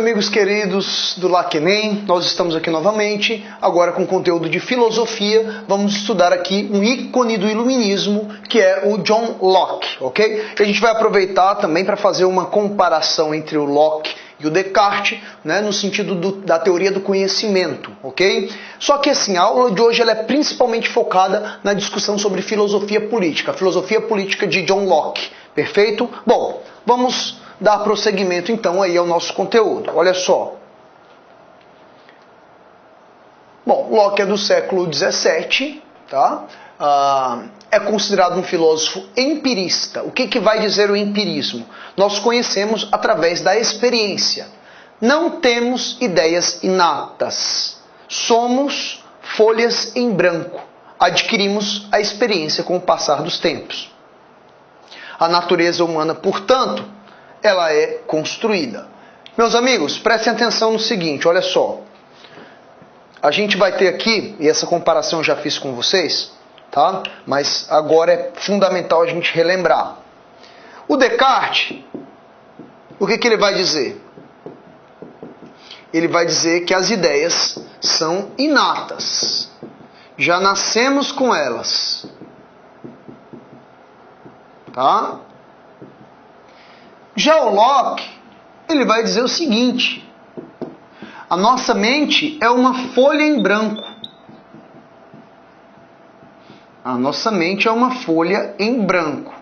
amigos queridos do LACENEM, nós estamos aqui novamente, agora com conteúdo de filosofia. Vamos estudar aqui um ícone do iluminismo, que é o John Locke, ok? E a gente vai aproveitar também para fazer uma comparação entre o Locke e o Descartes, né, no sentido da teoria do conhecimento, ok? Só que assim, a aula de hoje ela é principalmente focada na discussão sobre filosofia política, a filosofia política de John Locke, perfeito? Bom, vamos dar prosseguimento então aí ao nosso conteúdo. Olha só. Bom, Locke é do século XVII, tá? É considerado um filósofo empirista. O que vai dizer o empirismo? Nós conhecemos através da experiência. Não temos ideias inatas. Somos folhas em branco. Adquirimos a experiência com o passar dos tempos. A natureza humana, portanto, ela é construída. Meus amigos, prestem atenção no seguinte, olha só. A gente vai ter aqui, e essa comparação eu já fiz com vocês, tá? Mas agora é fundamental a gente relembrar. O Descartes, o que ele vai dizer? Ele vai dizer que as ideias são inatas. Já nascemos com elas. Tá? Já o Locke, ele vai dizer o seguinte: a nossa mente é uma folha em branco. A nossa mente é uma folha em branco.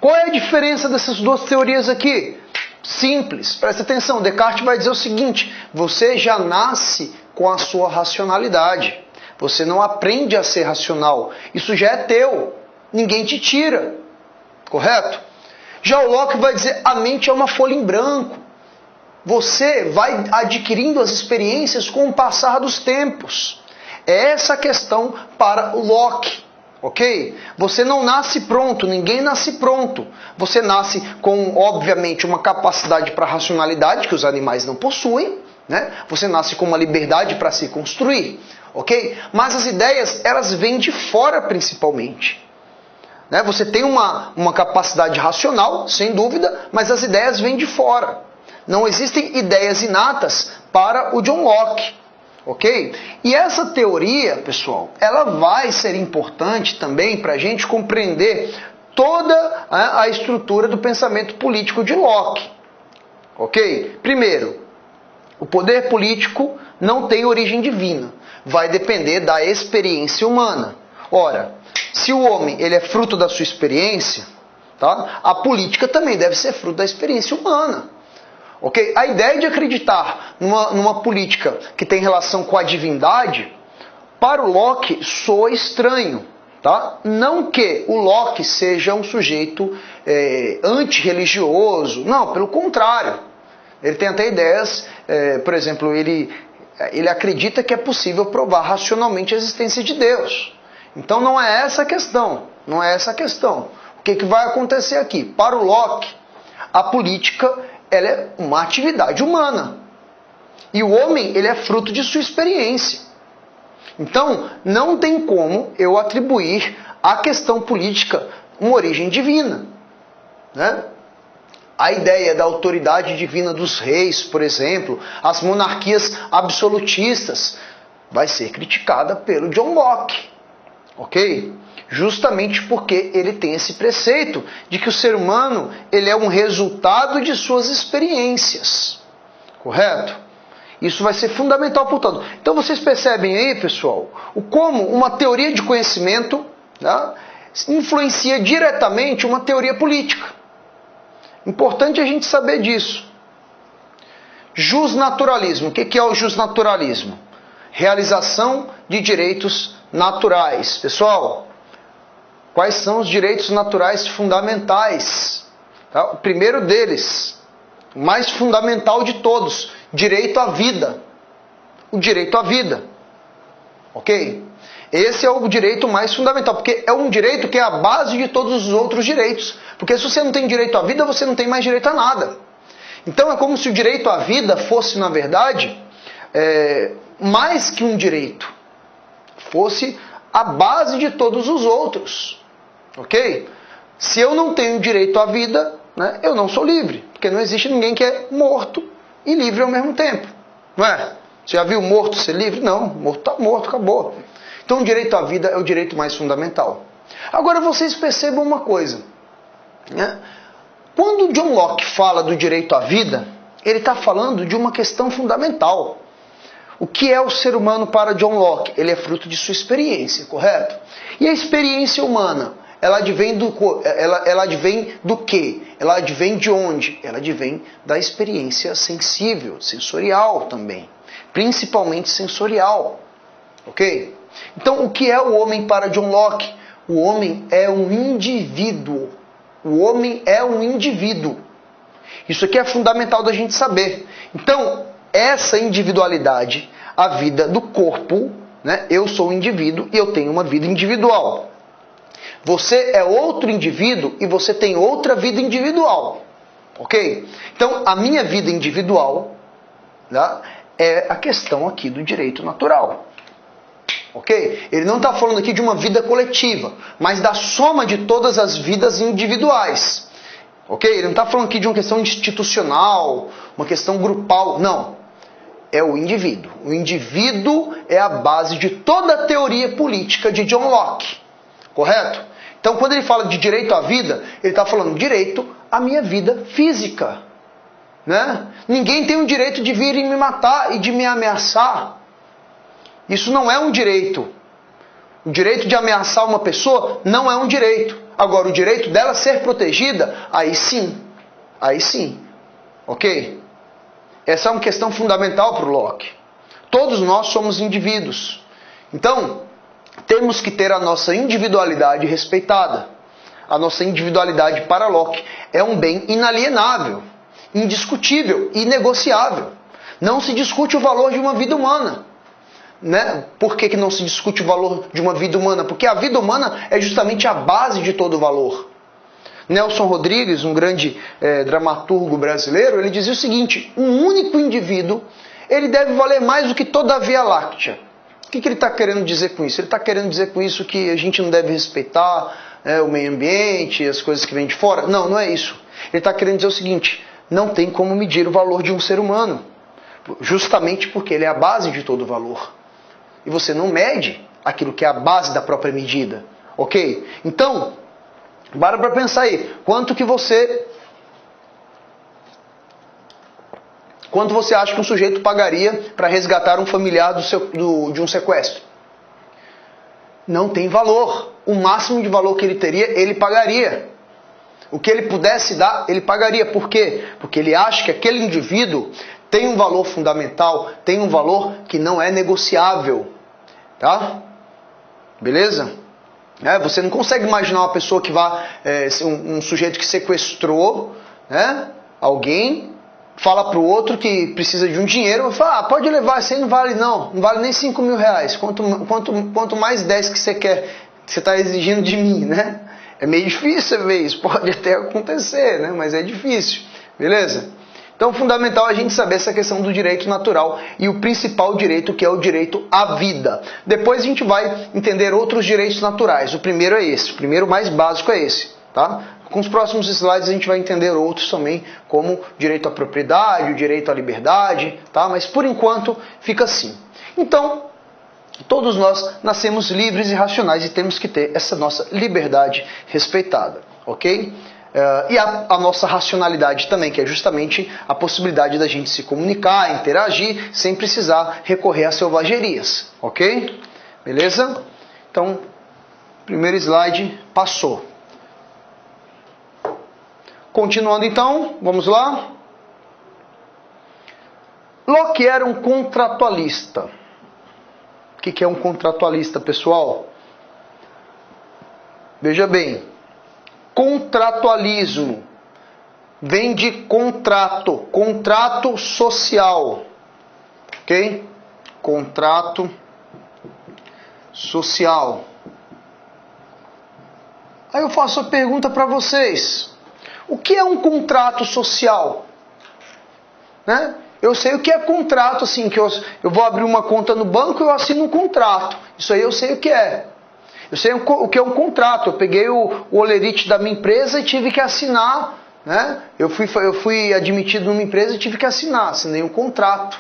Qual é a diferença dessas duas teorias aqui? Simples, presta atenção. Descartes vai dizer o seguinte: você já nasce com a sua racionalidade. Você não aprende a ser racional. Isso já é teu. Ninguém te tira. Correto? Já o Locke vai dizer, a mente é uma folha em branco. Você vai adquirindo as experiências com o passar dos tempos. É essa a questão para o Locke, ok? Você não nasce pronto, ninguém nasce pronto. Você nasce com, obviamente, uma capacidade para racionalidade que os animais não possuem, né? Você nasce com uma liberdade para se construir, ok? Mas as ideias, elas vêm de fora principalmente. Você tem uma capacidade racional, sem dúvida, mas as ideias vêm de fora. Não existem ideias inatas para o John Locke, ok? E essa teoria, pessoal, ela vai ser importante também para a gente compreender toda a estrutura do pensamento político de Locke, ok? Primeiro, o poder político não tem origem divina, vai depender da experiência humana. Ora, se o homem ele é fruto da sua experiência, tá? A política também deve ser fruto da experiência humana. Okay? A ideia de acreditar numa política que tem relação com a divindade, para o Locke soa estranho. Tá? Não que o Locke seja um sujeito antirreligioso, não, pelo contrário. Ele tem até ideias, por exemplo, ele acredita que é possível provar racionalmente a existência de Deus. Então não é essa a questão, não é essa a questão. O que vai acontecer aqui? Para o Locke, a política ela é uma atividade humana. E o homem ele é fruto de sua experiência. Então não tem como eu atribuir à questão política uma origem divina. Né? A ideia da autoridade divina dos reis, por exemplo, as monarquias absolutistas, vai ser criticada pelo John Locke. Ok? Justamente porque ele tem esse preceito de que o ser humano ele é um resultado de suas experiências. Correto? Isso vai ser fundamental, portanto. Então vocês percebem aí, pessoal, como uma teoria de conhecimento, tá, influencia diretamente uma teoria política. Importante a gente saber disso. Justnaturalismo. O que é o justnaturalismo? Realização de direitos naturais. Pessoal, quais são os direitos naturais fundamentais? Tá? O primeiro deles, o mais fundamental de todos, direito à vida. O direito à vida. Ok? Esse é o direito mais fundamental, porque é um direito que é a base de todos os outros direitos. Porque se você não tem direito à vida, você não tem mais direito a nada. Então é como se o direito à vida fosse, na verdade, mais que um direito. Fosse a base de todos os outros. Ok? Se eu não tenho direito à vida, né, eu não sou livre, porque não existe ninguém que é morto e livre ao mesmo tempo, não é? Você já viu morto ser livre? Não, morto está morto, acabou. Então o direito à vida é o direito mais fundamental. Agora vocês percebam uma coisa, né? Quando John Locke fala do direito à vida, ele está falando de uma questão fundamental. O que é o ser humano para John Locke? Ele é fruto de sua experiência, correto? E a experiência humana, ela advém do quê? Ela advém de onde? Ela advém da experiência sensível, sensorial também. Principalmente sensorial. Ok? Então, o que é o homem para John Locke? O homem é um indivíduo. O homem é um indivíduo. Isso aqui é fundamental da gente saber. Então, essa individualidade, a vida do corpo, né? Eu sou um indivíduo e eu tenho uma vida individual. Você é outro indivíduo e você tem outra vida individual. Ok? Então, a minha vida individual, né, é a questão aqui do direito natural. Ok? Ele não está falando aqui de uma vida coletiva, mas da soma de todas as vidas individuais. Ok? Ele não está falando aqui de uma questão institucional, uma questão grupal. Não. É o indivíduo. O indivíduo é a base de toda a teoria política de John Locke. Correto? Então, quando ele fala de direito à vida, ele está falando direito à minha vida física. Né? Ninguém tem o direito de vir e me matar e de me ameaçar. Isso não é um direito. O direito de ameaçar uma pessoa não é um direito. Agora, o direito dela ser protegida, aí sim. Aí sim. Ok? Essa é uma questão fundamental para o Locke. Todos nós somos indivíduos. Então, temos que ter a nossa individualidade respeitada. A nossa individualidade para Locke é um bem inalienável, indiscutível, inegociável. Não se discute o valor de uma vida humana. Né? Por que não se discute o valor de uma vida humana? Porque a vida humana é justamente a base de todo o valor. Nelson Rodrigues, um grande dramaturgo brasileiro, ele dizia o seguinte: um único indivíduo ele deve valer mais do que toda a Via Láctea. O que ele está querendo dizer com isso? Ele está querendo dizer com isso que a gente não deve respeitar o meio ambiente, as coisas que vêm de fora? Não, não é isso. Ele está querendo dizer o seguinte: não tem como medir o valor de um ser humano, justamente porque ele é a base de todo o valor. E você não mede aquilo que é a base da própria medida. Ok? Então, para pensar aí. Quanto você acha que um sujeito pagaria para resgatar um familiar de um sequestro? Não tem valor. O máximo de valor que ele teria, ele pagaria. O que ele pudesse dar, ele pagaria. Por quê? Porque ele acha que aquele indivíduo tem um valor fundamental, tem um valor que não é negociável. Tá? Beleza? Você não consegue imaginar uma pessoa que um sujeito que sequestrou, né, alguém, fala para o outro que precisa de um dinheiro, fala, pode levar, isso aí não vale não vale nem 5 mil reais, quanto mais 10 que você quer, que você está exigindo de mim, né? É meio difícil você ver isso, pode até acontecer, né, mas é difícil, beleza? Então, é fundamental a gente saber essa questão do direito natural e o principal direito, que é o direito à vida. Depois a gente vai entender outros direitos naturais. O primeiro é esse, o primeiro mais básico é esse. Tá? Com os próximos slides a gente vai entender outros também, como direito à propriedade, o direito à liberdade, tá? Mas por enquanto fica assim. Então, todos nós nascemos livres e racionais e temos que ter essa nossa liberdade respeitada, ok? E a nossa racionalidade também, que é justamente a possibilidade da gente se comunicar, interagir, sem precisar recorrer a selvagerias, ok? Beleza? Então, primeiro slide passou. Continuando então, vamos lá. Locke era um contratualista. O que é um contratualista, pessoal? Veja bem. Contratualismo vem de contrato, contrato social, ok? Contrato social. Aí eu faço a pergunta para vocês: o que é um contrato social? Né? Eu sei o que é contrato, assim, que eu vou abrir uma conta no banco e eu assino um contrato. Isso aí eu sei o que é. Eu sei o que é um contrato. Eu peguei o holerite da minha empresa e tive que assinar, né? Eu fui admitido numa empresa e tive que assinei um contrato.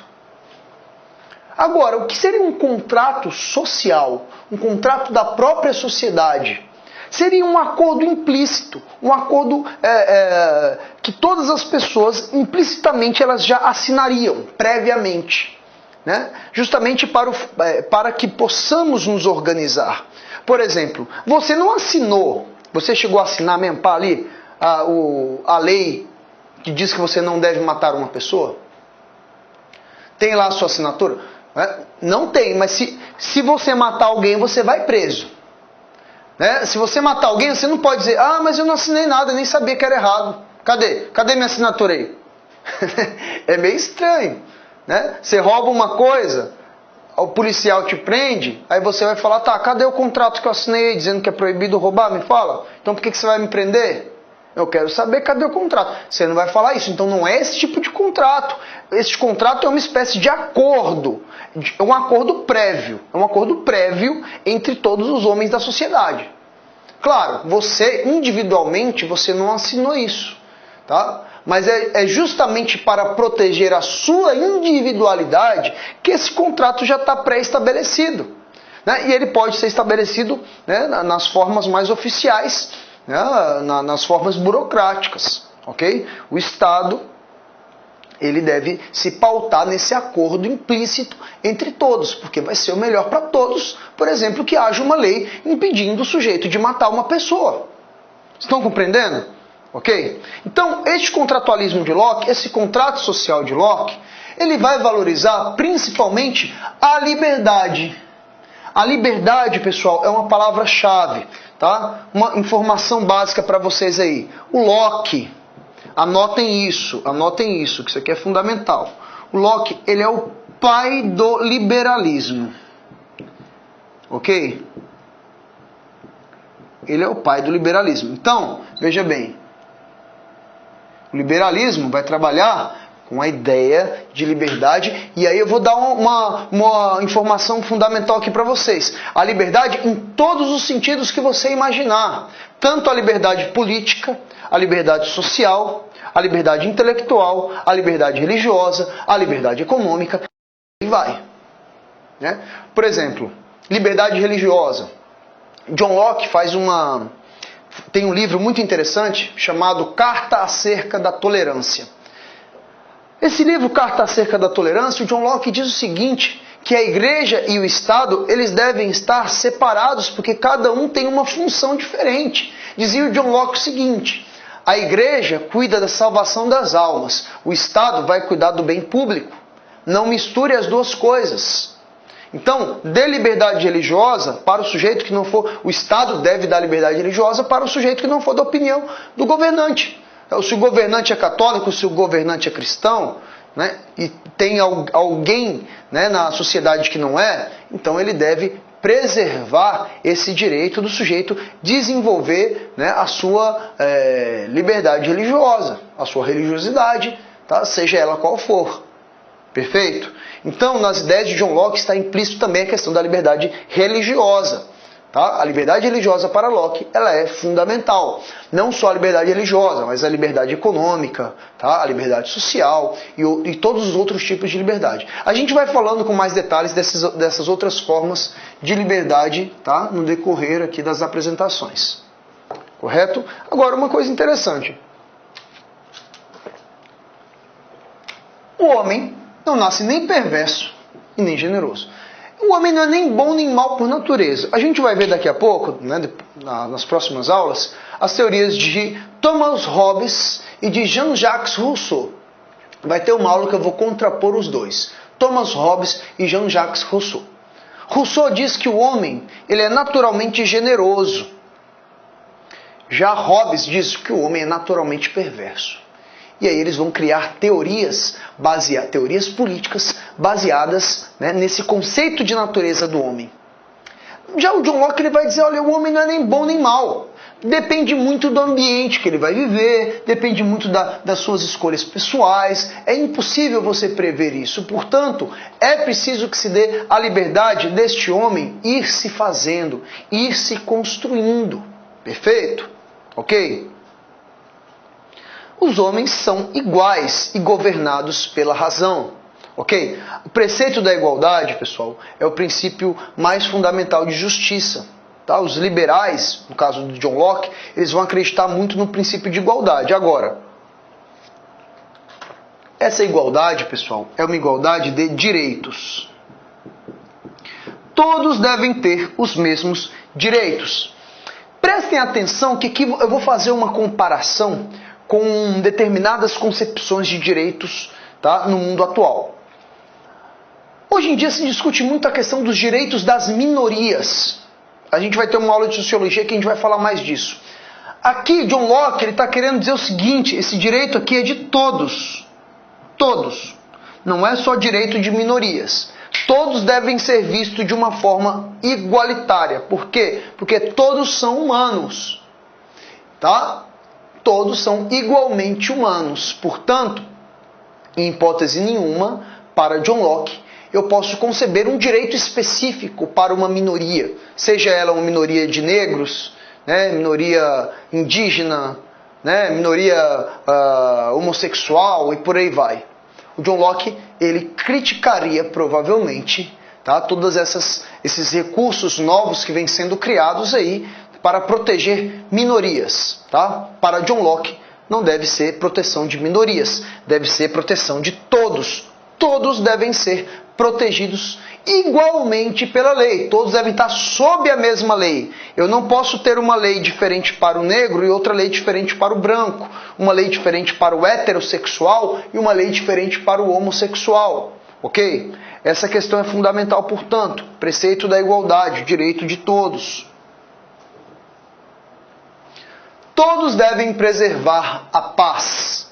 Agora, o que seria um contrato social? Um contrato da própria sociedade? Seria um acordo implícito, um acordo que todas as pessoas implicitamente elas já assinariam previamente, né? Justamente para que possamos nos organizar. Por exemplo, você não assinou, você chegou a assinar mesmo para ali a lei que diz que você não deve matar uma pessoa? Tem lá a sua assinatura? Não tem, mas se você matar alguém, você vai preso. Né? Se você matar alguém, você não pode dizer, mas eu não assinei nada, nem sabia que era errado. Cadê minha assinatura aí? É meio estranho. Né? Você rouba uma coisa, o policial te prende, aí você vai falar, cadê o contrato que eu assinei dizendo que é proibido roubar? Me fala. Então por que você vai me prender? Eu quero saber cadê o contrato. Você não vai falar isso, então não é esse tipo de contrato. Esse contrato é uma espécie de acordo, um acordo prévio. É um acordo prévio entre todos os homens da sociedade. Claro, você individualmente você não assinou isso, tá? Mas é justamente para proteger a sua individualidade que esse contrato já está pré-estabelecido. Né? E ele pode ser estabelecido, né, nas formas mais oficiais, né, nas formas burocráticas, ok? O Estado ele deve se pautar nesse acordo implícito entre todos, porque vai ser o melhor para todos, por exemplo, que haja uma lei impedindo o sujeito de matar uma pessoa. Estão compreendendo? Ok? Então, este contratualismo de Locke, esse contrato social de Locke, ele vai valorizar principalmente a liberdade. A liberdade, pessoal, é uma palavra-chave, tá? Uma informação básica para vocês aí. O Locke, anotem isso, que isso aqui é fundamental. O Locke, ele é o pai do liberalismo. Ok? Ele é o pai do liberalismo. Então, veja bem, o liberalismo vai trabalhar com a ideia de liberdade, e aí eu vou dar uma informação fundamental aqui para vocês. A liberdade em todos os sentidos que você imaginar. Tanto a liberdade política, a liberdade social, a liberdade intelectual, a liberdade religiosa, a liberdade econômica, e vai. Né? Por exemplo, liberdade religiosa. John Locke tem um livro muito interessante chamado Carta acerca da Tolerância. Esse livro, Carta acerca da Tolerância, o John Locke diz o seguinte, que a igreja e o Estado, eles devem estar separados porque cada um tem uma função diferente. Dizia o John Locke o seguinte, a igreja cuida da salvação das almas, o Estado vai cuidar do bem público. Não misture as duas coisas. Então, dê liberdade religiosa para o sujeito que não for... O Estado deve dar liberdade religiosa para o sujeito que não for da opinião do governante. Se o governante é católico, se o governante é cristão, né, e tem alguém, né, na sociedade que não é, então ele deve preservar esse direito do sujeito desenvolver, né, a sua liberdade religiosa, a sua religiosidade, tá, seja ela qual for. Perfeito? Então, nas ideias de John Locke está implícito também a questão da liberdade religiosa. Tá? A liberdade religiosa para Locke ela é fundamental. Não só a liberdade religiosa, mas a liberdade econômica, tá? A liberdade social e todos os outros tipos de liberdade. A gente vai falando com mais detalhes dessas outras formas de liberdade, tá? No decorrer aqui das apresentações. Correto? Agora, uma coisa interessante. O homem não nasce nem perverso e nem generoso. O homem não é nem bom nem mal por natureza. A gente vai ver daqui a pouco, né, nas próximas aulas, as teorias de Thomas Hobbes e de Jean-Jacques Rousseau. Vai ter uma aula que eu vou contrapor os dois. Thomas Hobbes e Jean-Jacques Rousseau. Rousseau diz que o homem ele é naturalmente generoso. Já Hobbes diz que o homem é naturalmente perverso. E aí eles vão criar teorias políticas baseadas, né, nesse conceito de natureza do homem. Já o John Locke ele vai dizer, olha, o homem não é nem bom nem mal. Depende muito do ambiente que ele vai viver, depende muito das suas escolhas pessoais. É impossível você prever isso. Portanto, é preciso que se dê a liberdade deste homem ir se fazendo, ir se construindo. Perfeito? Ok? Os homens são iguais e governados pela razão. Ok? O preceito da igualdade, pessoal, é o princípio mais fundamental de justiça. Tá? Os liberais, no caso do John Locke, eles vão acreditar muito no princípio de igualdade. Agora, essa igualdade, pessoal, é uma igualdade de direitos. Todos devem ter os mesmos direitos. Prestem atenção que aqui eu vou fazer uma comparação com determinadas concepções de direitos, tá, no mundo atual. Hoje em dia se discute muito a questão dos direitos das minorias. A gente vai ter uma aula de sociologia que a gente vai falar mais disso. Aqui, John Locke está querendo dizer o seguinte: esse direito aqui é de todos. Todos. Não é só direito de minorias. Todos devem ser vistos de uma forma igualitária. Por quê? Porque todos são humanos. Tá? Todos são igualmente humanos. Portanto, em hipótese nenhuma, para John Locke, eu posso conceber um direito específico para uma minoria. Seja ela uma minoria de negros, né, minoria indígena, né, minoria homossexual e por aí vai. O John Locke, ele criticaria provavelmente, tá, todos esses recursos novos que vêm sendo criados aí para proteger minorias. Tá? Para John Locke, não deve ser proteção de minorias, deve ser proteção de todos. Todos devem ser protegidos igualmente pela lei. Todos devem estar sob a mesma lei. Eu não posso ter uma lei diferente para o negro e outra lei diferente para o branco. Uma lei diferente para o heterossexual e uma lei diferente para o homossexual. Ok? Essa questão é fundamental, portanto. Preceito da igualdade, direito de todos. Todos devem preservar a paz.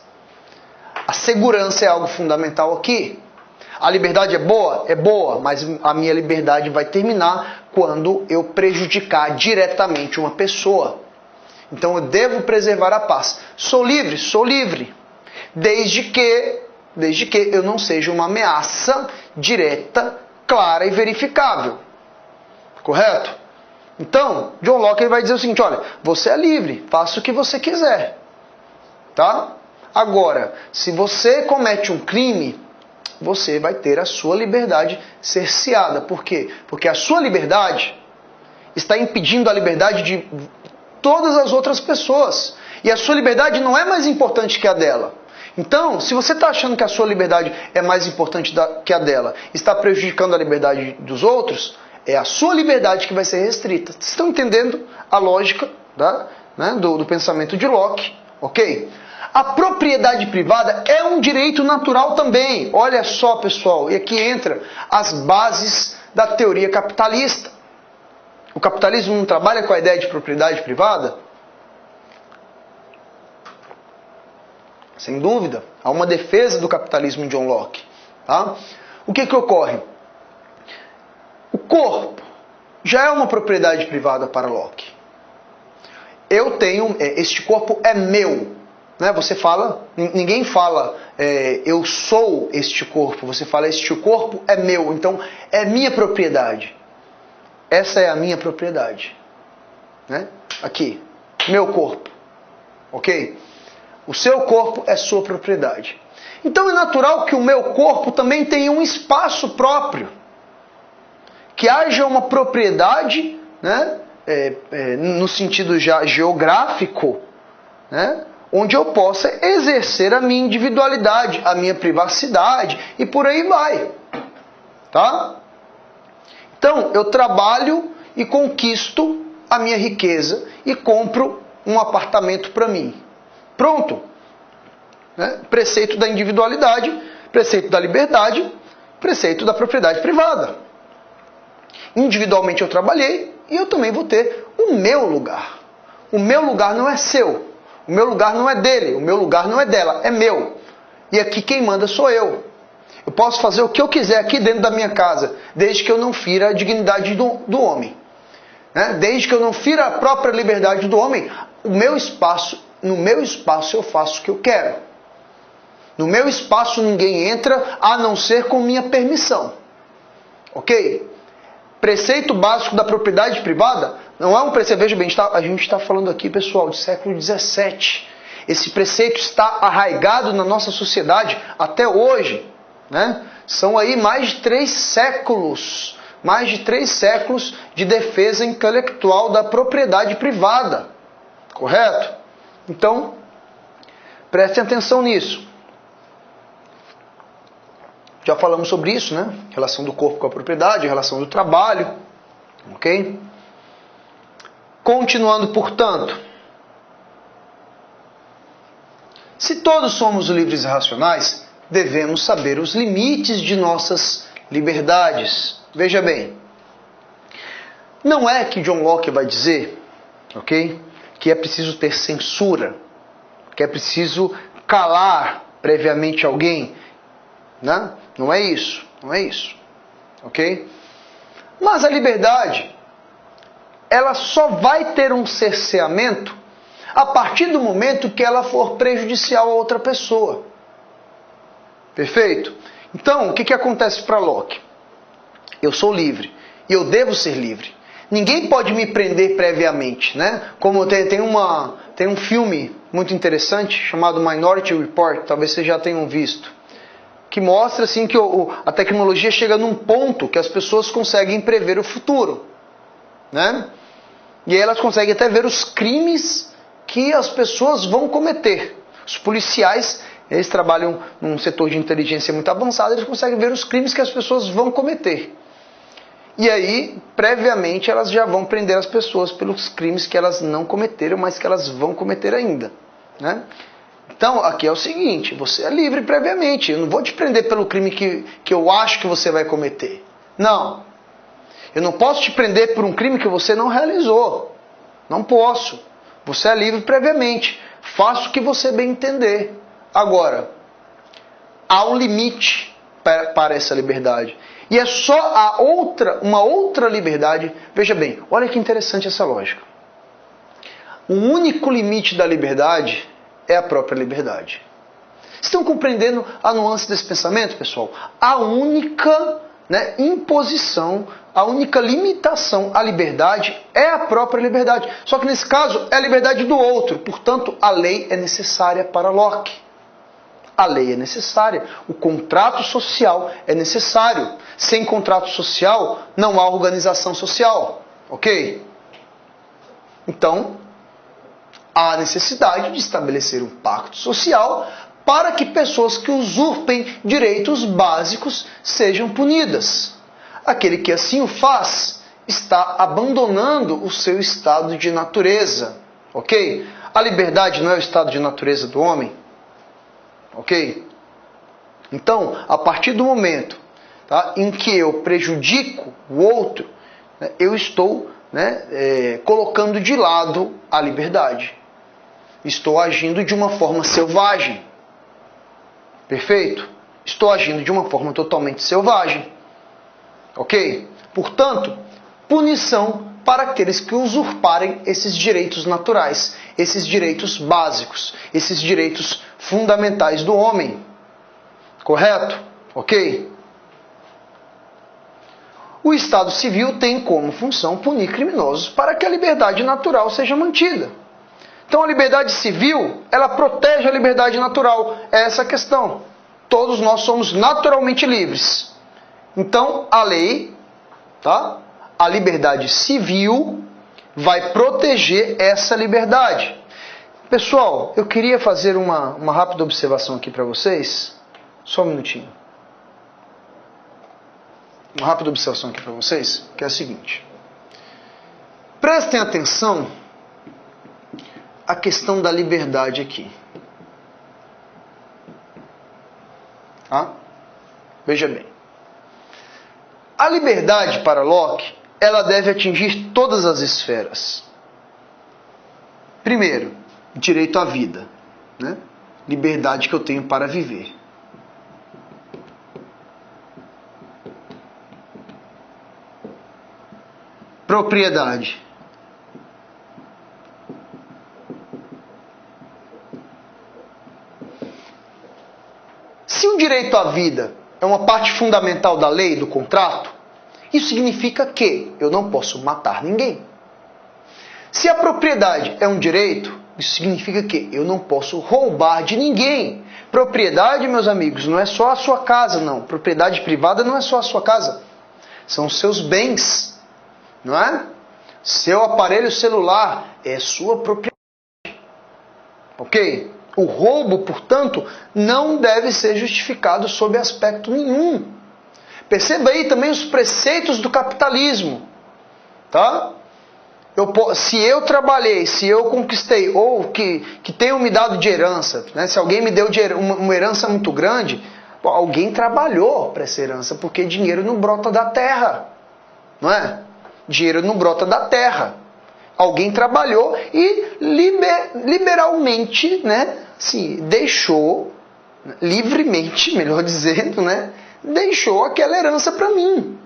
A segurança é algo fundamental aqui. A liberdade é boa, mas a minha liberdade vai terminar quando eu prejudicar diretamente uma pessoa. Então eu devo preservar a paz. Sou livre, desde que eu não seja uma ameaça direta, clara e verificável. Correto? Então, John Locke vai dizer o seguinte: olha, você é livre, faça o que você quiser. Tá? Agora, se você comete um crime, você vai ter a sua liberdade cerceada. Por quê? Porque a sua liberdade está impedindo a liberdade de todas as outras pessoas. E a sua liberdade não é mais importante que a dela. Então, se você está achando que a sua liberdade é mais importante que a dela, está prejudicando a liberdade dos outros, é a sua liberdade que vai ser restrita. Vocês estão entendendo a lógica, tá, né, do pensamento de Locke? Ok? A propriedade privada é um direito natural também. Olha só, pessoal, e aqui entra as bases da teoria capitalista. O capitalismo não trabalha com a ideia de propriedade privada? Sem dúvida, há uma defesa do capitalismo em John Locke. Tá? O que ocorre? O corpo já é uma propriedade privada para Locke. Eu tenho, este corpo é meu. Né? Você fala, ninguém fala, eu sou este corpo. Você fala, este corpo é meu. Então, é minha propriedade. Essa é a minha propriedade. Né? Aqui, meu corpo. Ok? O seu corpo é sua propriedade. Então é natural que o meu corpo também tenha um espaço próprio. Que haja uma propriedade, né? No sentido já geográfico, né? Onde eu possa exercer a minha individualidade, a minha privacidade e por aí vai. Tá? Então, eu trabalho e conquisto a minha riqueza e compro um apartamento para mim. Pronto. Né? Preceito da individualidade, preceito da liberdade, preceito da propriedade privada. Individualmente eu trabalhei e eu também vou ter o meu lugar. O meu lugar não é seu. O meu lugar não é dele. O meu lugar não é dela. É meu. E aqui quem manda sou eu. Eu posso fazer o que eu quiser aqui dentro da minha casa, desde que eu não fira a dignidade do homem. Né? Desde que eu não fira a própria liberdade do homem, no meu espaço eu faço o que eu quero. No meu espaço ninguém entra a não ser com minha permissão. Ok? Preceito básico da propriedade privada não é um preceito. Veja bem, a gente está falando aqui, pessoal, de século XVII. Esse preceito está arraigado na nossa sociedade até hoje, né? São aí mais de 3 séculos de defesa intelectual da propriedade privada, correto? Então, prestem atenção nisso. Já falamos sobre isso, né? Relação do corpo com a propriedade, relação do trabalho, ok? Continuando, portanto, se todos somos livres e racionais, devemos saber os limites de nossas liberdades. Veja bem, não é que John Locke vai dizer, ok, que é preciso ter censura, que é preciso calar previamente alguém, né? Não é isso, ok? Mas a liberdade, ela só vai ter um cerceamento a partir do momento que ela for prejudicial a outra pessoa. Perfeito? Então, o que acontece para Locke? Eu sou livre e eu devo ser livre. Ninguém pode me prender previamente, né? Como tem um filme muito interessante chamado Minority Report, talvez vocês já tenham visto, que mostra assim que a tecnologia chega num ponto que as pessoas conseguem prever o futuro, né? E aí elas conseguem até ver os crimes que as pessoas vão cometer. Os policiais, eles trabalham num setor de inteligência muito avançado, eles conseguem ver os crimes que as pessoas vão cometer. E aí, previamente, elas já vão prender as pessoas pelos crimes que elas não cometeram, mas que elas vão cometer ainda, né? Então, aqui é o seguinte, você é livre previamente. Eu não vou te prender pelo crime que eu acho que você vai cometer. Não. Eu não posso te prender por um crime que você não realizou. Não posso. Você é livre previamente. Faça o que você bem entender. Agora, há um limite para essa liberdade. E é só uma outra liberdade. Veja bem, olha que interessante essa lógica. O único limite da liberdade é a própria liberdade. Estão compreendendo a nuance desse pensamento, pessoal? A única imposição, a única limitação à liberdade é a própria liberdade. Só que nesse caso é a liberdade do outro. Portanto, a lei é necessária para Locke. A lei é necessária. O contrato social é necessário. Sem contrato social, não há organização social. Ok? Então, há necessidade de estabelecer um pacto social para que pessoas que usurpem direitos básicos sejam punidas. Aquele que assim o faz está abandonando o seu estado de natureza. Ok? A liberdade não é o estado de natureza do homem. Ok? Então, a partir do momento em que eu prejudico o outro, eu estou colocando de lado a liberdade. Estou agindo de uma forma selvagem. Perfeito? Estou agindo de uma forma totalmente selvagem. Ok? Portanto, punição para aqueles que usurparem esses direitos naturais, esses direitos básicos, esses direitos fundamentais do homem. Correto? Ok? O Estado Civil tem como função punir criminosos para que a liberdade natural seja mantida. Então a liberdade civil, ela protege a liberdade natural. É essa a questão. Todos nós somos naturalmente livres. Então a lei, a liberdade civil, vai proteger essa liberdade. Pessoal, eu queria fazer uma rápida observação aqui para vocês. Só um minutinho. Uma rápida observação aqui para vocês, que é a seguinte. Prestem atenção à questão da liberdade aqui. Veja bem. A liberdade para Locke, ela deve atingir todas as esferas. Primeiro, direito à vida, liberdade que eu tenho para viver. Propriedade. Se o direito à vida é uma parte fundamental da lei, do contrato, isso significa que eu não posso matar ninguém. Se a propriedade é um direito, Isso significa que eu não posso roubar de ninguém. Propriedade, meus amigos, não é só a sua casa, não. Propriedade privada não é só a sua casa. São os seus bens, não é? Seu aparelho celular é sua propriedade. Ok? O roubo, portanto, não deve ser justificado sob aspecto nenhum. Perceba aí também os preceitos do capitalismo. Tá? Se eu trabalhei, se eu conquistei, ou que tenham me dado de herança, né? Se alguém me deu uma herança muito grande, alguém trabalhou para essa herança, porque dinheiro não brota da terra. Não é? Dinheiro não brota da terra. Alguém trabalhou e liberalmente, né? Assim, deixou, livremente, melhor dizendo, né? Deixou aquela herança para mim.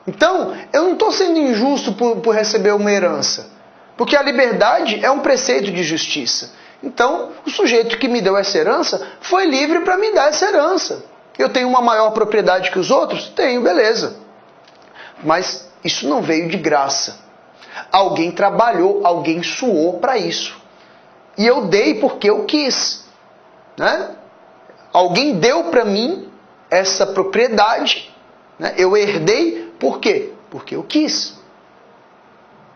Então, eu não estou sendo injusto por receber uma herança. Porque a liberdade é um preceito de justiça. Então, o sujeito que me deu essa herança foi livre para me dar essa herança. Eu tenho uma maior propriedade que os outros? Tenho, beleza. Mas isso não veio de graça. Alguém trabalhou, alguém suou para isso. E eu dei porque eu quis. Né? Alguém deu para mim essa propriedade. Né? Eu herdei por quê? Porque eu quis.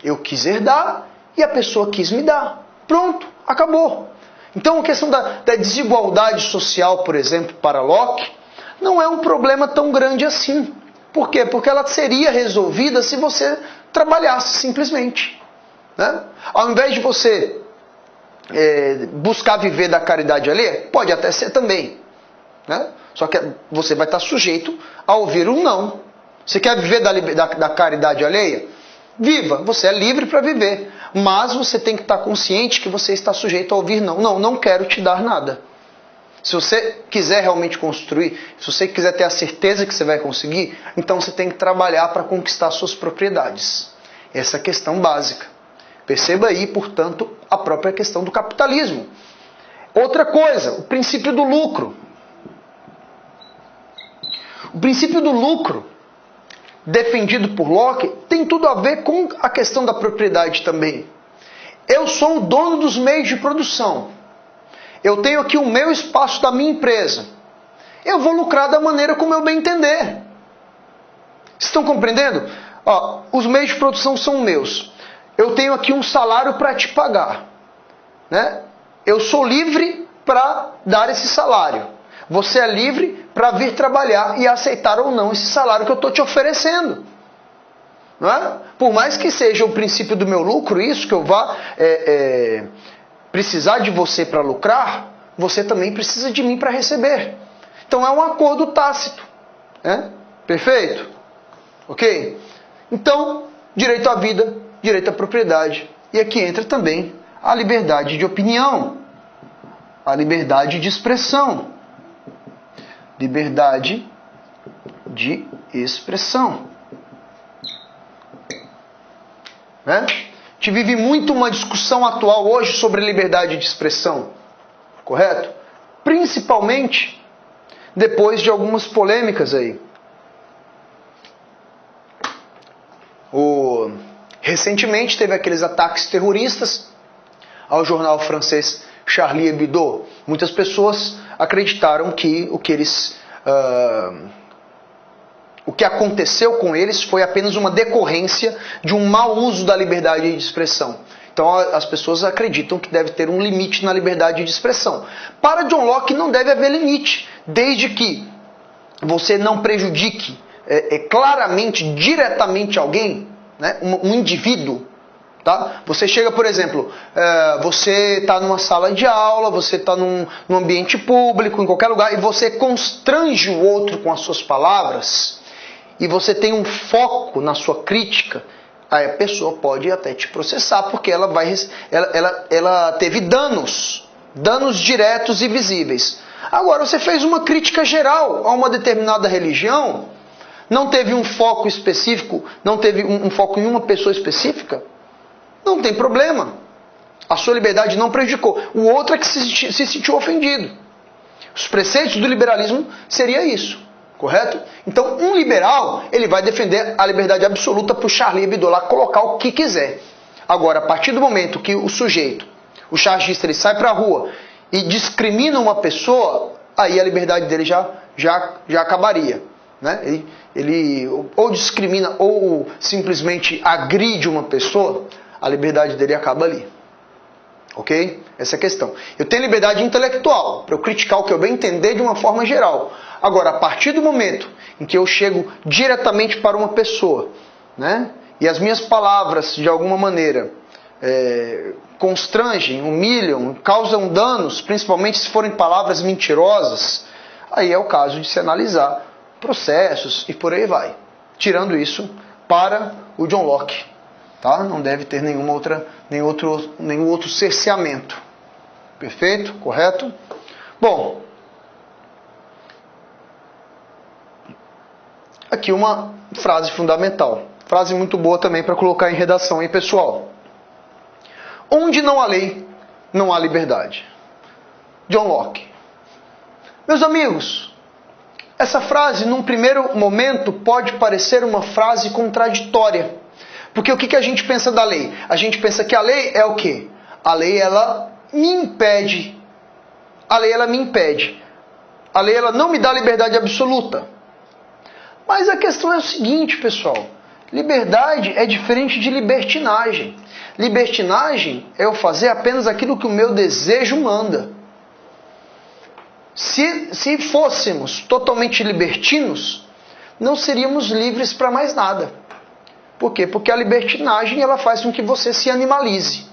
Eu quis herdar e a pessoa quis me dar. Pronto, acabou. Então a questão da desigualdade social, por exemplo, para Locke, não é um problema tão grande assim. Por quê? Porque ela seria resolvida se você trabalhasse simplesmente. Né? Ao invés de você buscar viver da caridade alheia, pode até ser também. Né? Só que você vai estar sujeito a ouvir um não. Você quer viver da caridade alheia? Viva, você é livre para viver. Mas você tem que estar consciente que você está sujeito a ouvir não. Não quero te dar nada. Se você quiser realmente construir, se você quiser ter a certeza que você vai conseguir, então você tem que trabalhar para conquistar suas propriedades. Essa é a questão básica. Perceba aí, portanto, a própria questão do capitalismo. Outra coisa, o princípio do lucro. O princípio do lucro, defendido por Locke, tem tudo a ver com a questão da propriedade também. Eu sou o dono dos meios de produção. Eu tenho aqui o meu espaço da minha empresa. Eu vou lucrar da maneira como eu bem entender. Estão compreendendo? Ó, os meios de produção são meus. Eu tenho aqui um salário para te pagar. Né? Eu sou livre para dar esse salário. Você é livre para vir trabalhar e aceitar ou não esse salário que eu estou te oferecendo. Não é? Por mais que seja o princípio do meu lucro, isso que eu vá precisar de você para lucrar, você também precisa de mim para receber. Então é um acordo tácito. Né? Perfeito? Ok? Então, direito à vida, direito à propriedade. E aqui entra também a liberdade de opinião, a liberdade de expressão. Liberdade de expressão. Né? A gente vive muito uma discussão atual hoje sobre liberdade de expressão. Correto? Principalmente depois de algumas polêmicas aí. Recentemente teve aqueles ataques terroristas ao jornal francês Charlie Hebdo. Muitas pessoas acreditaram que o que aconteceu com eles foi apenas uma decorrência de um mau uso da liberdade de expressão. Então as pessoas acreditam que deve ter um limite na liberdade de expressão. Para John Locke não deve haver limite, desde que você não prejudique claramente, diretamente alguém, né, um indivíduo. Tá? Você chega, por exemplo, você está numa sala de aula, você está num ambiente público, em qualquer lugar, e você constrange o outro com as suas palavras, e você tem um foco na sua crítica, aí a pessoa pode até te processar, porque ela teve danos diretos e visíveis. Agora, você fez uma crítica geral a uma determinada religião, não teve um foco específico, não teve um foco em uma pessoa específica, não tem problema. A sua liberdade não prejudicou. O outro é que se sentiu ofendido. Os preceitos do liberalismo seria isso. Correto? Então, um liberal, ele vai defender a liberdade absoluta para o Charlie Hebdo lá colocar o que quiser. Agora, a partir do momento que o sujeito o chargista ele sai para a rua e discrimina uma pessoa, aí a liberdade dele já acabaria. Né? Ele ou discrimina ou simplesmente agride uma pessoa, a liberdade dele acaba ali. Ok? Essa é a questão. Eu tenho liberdade intelectual para eu criticar o que eu bem entender de uma forma geral. Agora, a partir do momento em que eu chego diretamente para uma pessoa, né, e as minhas palavras, de alguma maneira, constrangem, humilham, causam danos, principalmente se forem palavras mentirosas, aí é o caso de se analisar processos e por aí vai. Tirando isso para o John Locke. Tá? Não deve ter nenhum outro cerceamento. Perfeito? Correto? Bom, aqui uma frase fundamental. Frase muito boa também para colocar em redação, hein, pessoal? Onde não há lei, não há liberdade. John Locke. Meus amigos, essa frase, num primeiro momento, pode parecer uma frase contraditória. Porque o que a gente pensa da lei? A gente pensa que a lei é o quê? A lei, ela me impede. A lei, ela me impede. A lei, ela não me dá liberdade absoluta. Mas a questão é o seguinte, pessoal. Liberdade é diferente de libertinagem. Libertinagem é eu fazer apenas aquilo que o meu desejo manda. Se fôssemos totalmente libertinos, não seríamos livres para mais nada. Por quê? Porque a libertinagem ela faz com que você se animalize.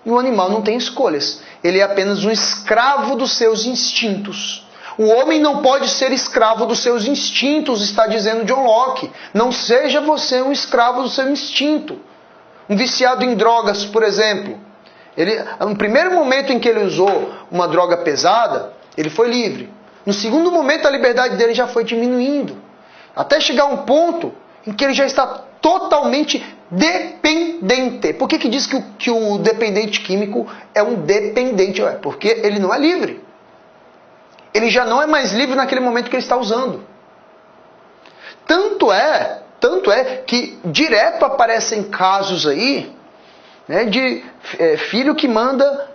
E o animal não tem escolhas. Ele é apenas um escravo dos seus instintos. O homem não pode ser escravo dos seus instintos, está dizendo John Locke. Não seja você um escravo do seu instinto. Um viciado em drogas, por exemplo. No primeiro momento em que ele usou uma droga pesada, ele foi livre. No segundo momento, a liberdade dele já foi diminuindo. Até chegar a um ponto em que ele já está totalmente dependente. Por que diz que o dependente químico é um dependente? Porque ele não é livre. Ele já não é mais livre naquele momento que ele está usando. Tanto é que direto aparecem casos aí, né, de filho que manda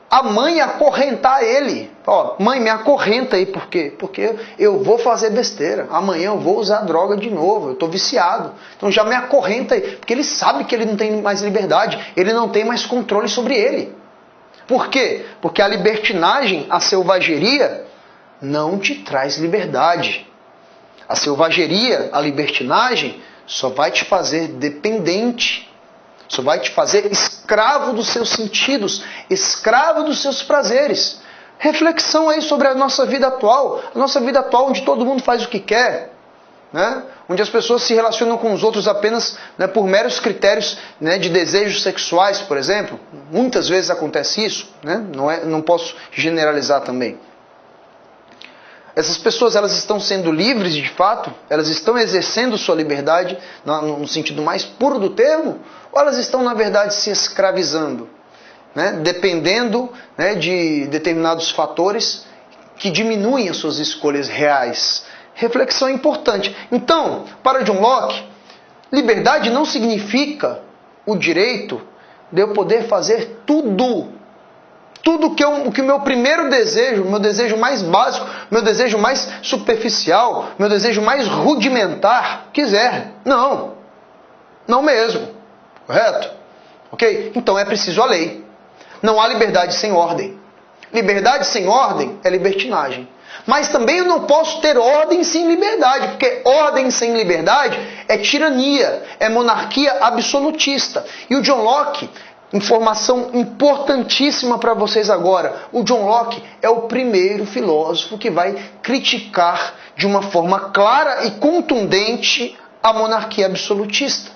a mãe acorrentar ele. Ó, mãe, me acorrenta aí, por quê? Porque eu vou fazer besteira. Amanhã eu vou usar droga de novo, eu estou viciado. Então já me acorrenta aí. Porque ele sabe que ele não tem mais liberdade, ele não tem mais controle sobre ele. Por quê? Porque a libertinagem, a selvageria, não te traz liberdade. A selvageria, a libertinagem, só vai te fazer dependente. Só vai te fazer escravo dos seus sentidos, escravo dos seus prazeres. Reflexão aí sobre a nossa vida atual. A nossa vida atual onde todo mundo faz o que quer. Né? Onde as pessoas se relacionam com os outros apenas, né, por meros critérios, né, de desejos sexuais, por exemplo. Muitas vezes acontece isso. Né? Não posso generalizar também. Essas pessoas, elas estão sendo livres de fato? Elas estão exercendo sua liberdade no sentido mais puro do termo? Ou elas estão, na verdade, se escravizando? Né? Dependendo, né, de determinados fatores que diminuem as suas escolhas reais. Reflexão importante. Então, para John Locke, liberdade não significa o direito de eu poder fazer tudo. Tudo que o meu primeiro desejo, meu desejo mais básico, meu desejo mais superficial, meu desejo mais rudimentar quiser. Não. Não mesmo. Correto? Ok? Então é preciso a lei. Não há liberdade sem ordem. Liberdade sem ordem é libertinagem. Mas também eu não posso ter ordem sem liberdade, porque ordem sem liberdade é tirania, é monarquia absolutista. E o John Locke, informação importantíssima para vocês agora, o John Locke é o primeiro filósofo que vai criticar de uma forma clara e contundente a monarquia absolutista.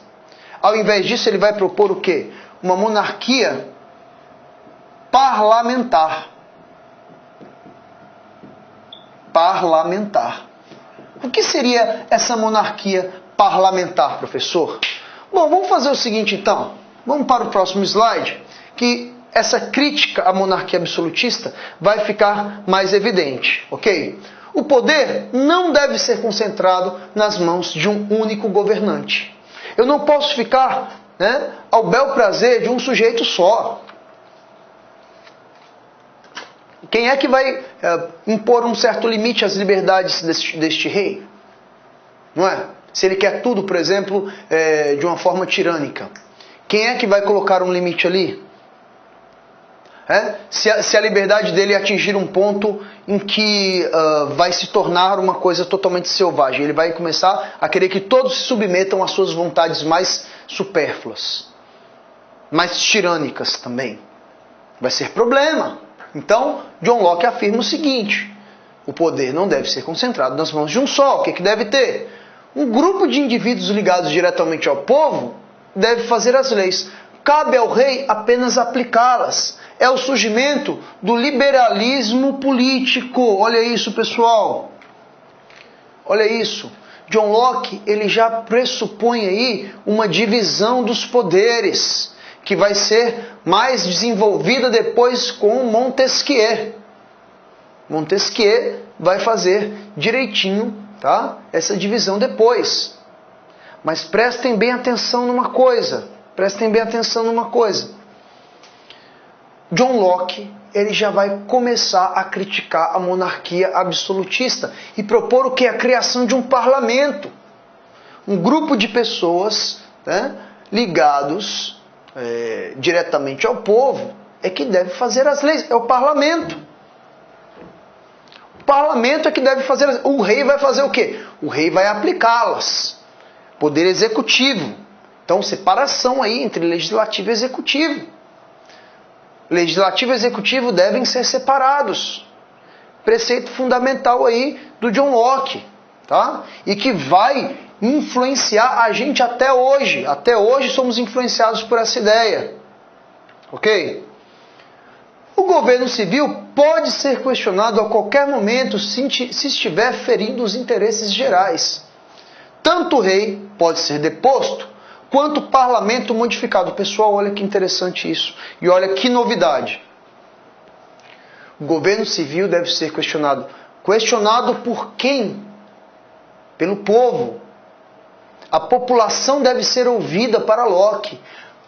Ao invés disso, ele vai propor o quê? Uma monarquia parlamentar. Parlamentar. O que seria essa monarquia parlamentar, professor? Bom, vamos fazer o seguinte então. Vamos para o próximo slide, que essa crítica à monarquia absolutista vai ficar mais evidente, ok? O poder não deve ser concentrado nas mãos de um único governante. Eu não posso ficar, né, ao bel prazer de um sujeito só. Quem é que vai impor um certo limite às liberdades deste rei? Não é? Se ele quer tudo, por exemplo, de uma forma tirânica. Quem é que vai colocar um limite ali? Se a liberdade dele atingir um ponto em que vai se tornar uma coisa totalmente selvagem, ele vai começar a querer que todos se submetam às suas vontades mais supérfluas, mais tirânicas também. Vai ser problema. Então, John Locke afirma o seguinte: o poder não deve ser concentrado nas mãos de um só. O que deve ter? Um grupo de indivíduos ligados diretamente ao povo deve fazer as leis. Cabe ao rei apenas aplicá-las. É o surgimento do liberalismo político. Olha isso, pessoal. Olha isso. John Locke, ele já pressupõe aí uma divisão dos poderes, que vai ser mais desenvolvida depois com Montesquieu. Montesquieu vai fazer direitinho, tá? Essa divisão depois. Mas prestem bem atenção numa coisa. Prestem bem atenção numa coisa. John Locke, ele já vai começar a criticar a monarquia absolutista e propor o que? A criação de um parlamento. Um grupo de pessoas, né, ligados diretamente ao povo é que deve fazer as leis. É o parlamento. O parlamento é que deve fazer as leis. O rei vai fazer o quê? O rei vai aplicá-las. Poder executivo. Então, separação aí entre legislativo e executivo. Legislativo e executivo devem ser separados. Preceito fundamental aí do John Locke, tá? E que vai influenciar a gente até hoje. Até hoje somos influenciados por essa ideia. Ok? O governo civil pode ser questionado a qualquer momento se estiver ferindo os interesses gerais. Tanto o rei pode ser deposto, quanto o parlamento modificado. Pessoal, olha que interessante isso. E olha que novidade. O governo civil deve ser questionado. Questionado por quem? Pelo povo. A população deve ser ouvida para Locke.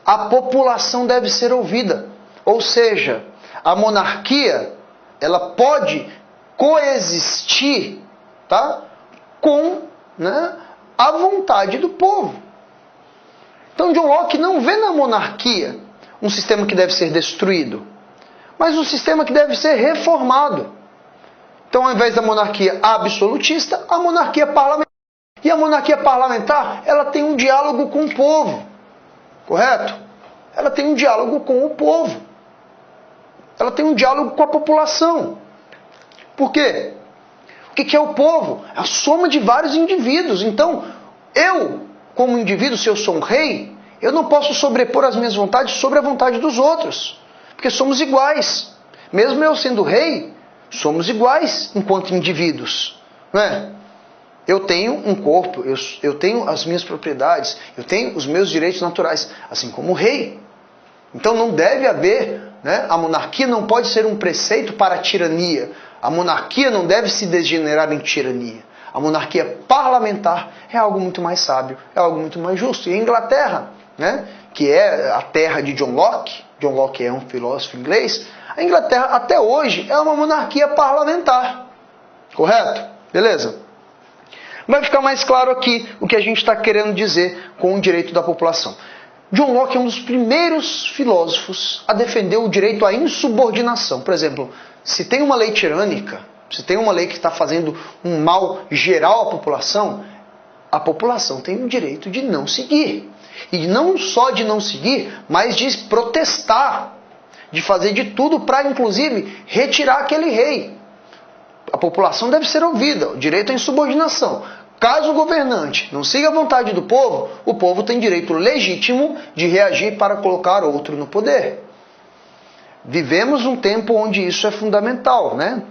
A população deve ser ouvida. Ou seja, a monarquia, ela pode coexistir, tá, com, né, a vontade do povo. Então John Locke não vê na monarquia um sistema que deve ser destruído, mas um sistema que deve ser reformado. Então, ao invés da monarquia absolutista, a monarquia parlamentar. E a monarquia parlamentar, ela tem um diálogo com o povo. Correto? Ela tem um diálogo com o povo. Ela tem um diálogo com a população. Por quê? O que é o povo? É a soma de vários indivíduos. Então, eu, como indivíduo, se eu sou um rei, eu não posso sobrepor as minhas vontades sobre a vontade dos outros. Porque somos iguais. Mesmo eu sendo rei, somos iguais enquanto indivíduos. Não é? Eu tenho um corpo, eu tenho as minhas propriedades, eu tenho os meus direitos naturais, assim como o rei. Então não deve haver, né, a monarquia não pode ser um preceito para a tirania. A monarquia não deve se degenerar em tirania. A monarquia parlamentar é algo muito mais sábio, é algo muito mais justo. E a Inglaterra, né, que é a terra de John Locke é um filósofo inglês, a Inglaterra até hoje é uma monarquia parlamentar. Correto? Beleza? Vai ficar mais claro aqui o que a gente está querendo dizer com o direito da população. John Locke é um dos primeiros filósofos a defender o direito à insubordinação. Por exemplo, se tem uma lei tirânica, se tem uma lei que está fazendo um mal geral à população, a população tem o direito de não seguir. E não só de não seguir, mas de protestar, de fazer de tudo para, inclusive, retirar aquele rei. A população deve ser ouvida, o direito à insubordinação. Caso o governante não siga a vontade do povo, o povo tem direito legítimo de reagir para colocar outro no poder. Vivemos um tempo onde isso é fundamental, né?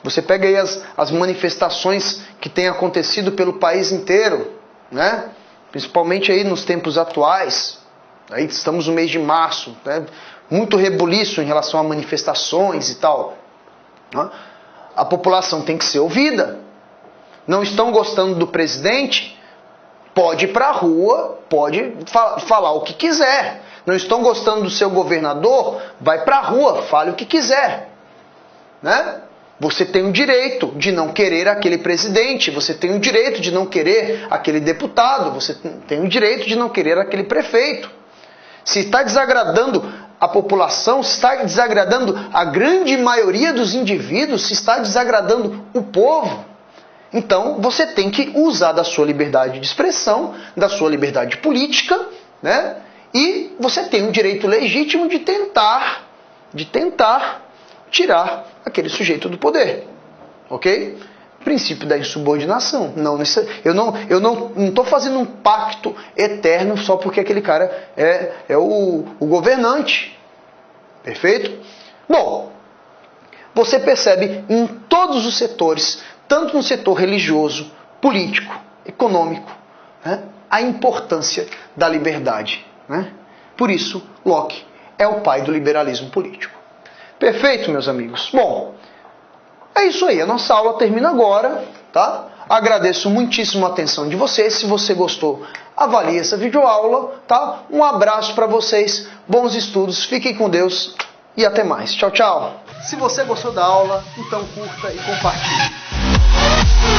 Você pega aí as manifestações que têm acontecido pelo país inteiro, né? Principalmente aí nos tempos atuais. Aí estamos no mês de março, né? Muito rebuliço em relação a manifestações e tal, né? A população tem que ser ouvida. Não estão gostando do presidente? Pode ir para a rua, pode falar o que quiser. Não estão gostando do seu governador? Vai para a rua, fale o que quiser. né? Você tem o direito de não querer aquele presidente, você tem o direito de não querer aquele deputado, você tem o direito de não querer aquele prefeito. Se está desagradando a população, se está desagradando a grande maioria dos indivíduos, se está desagradando o povo, então você tem que usar da sua liberdade de expressão, da sua liberdade política, né? E você tem o direito legítimo de tentar tirar aquele sujeito do poder, ok? Princípio da insubordinação. Eu não estou fazendo um pacto eterno só porque aquele cara é o governante. Perfeito? Bom, você percebe em todos os setores, tanto no setor religioso, político, econômico, né, a importância da liberdade, né? Por isso, Locke é o pai do liberalismo político. Perfeito, meus amigos? Bom, é isso aí. A nossa aula termina agora, tá? Agradeço muitíssimo a atenção de vocês. Se você gostou, avalie essa videoaula, tá? Um abraço para vocês, bons estudos, fiquem com Deus e até mais. Tchau, tchau. Se você gostou da aula, então curta e compartilhe.